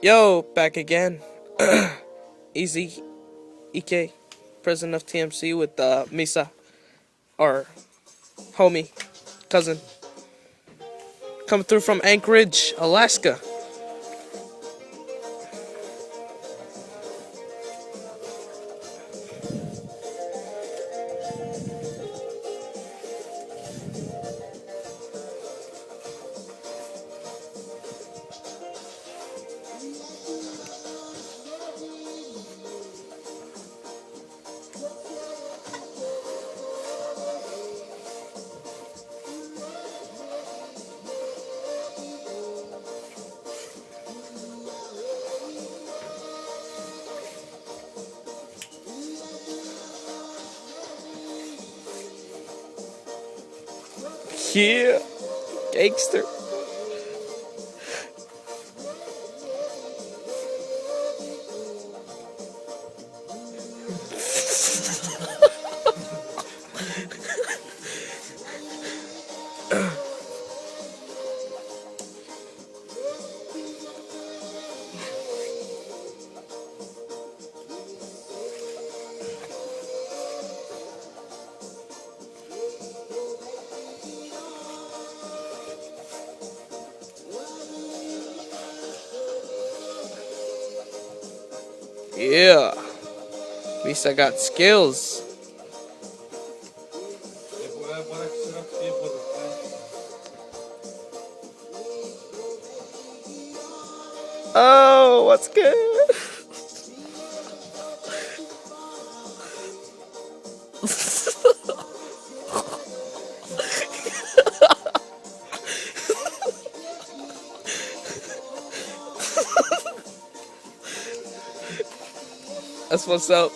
Yo, back again. Easy, EK, president of TMC with Misa, our homie, cousin, coming through from Anchorage, Alaska. Yeah, gangster. Yeah, Misa got skills. Oh, what's good? That's what's up.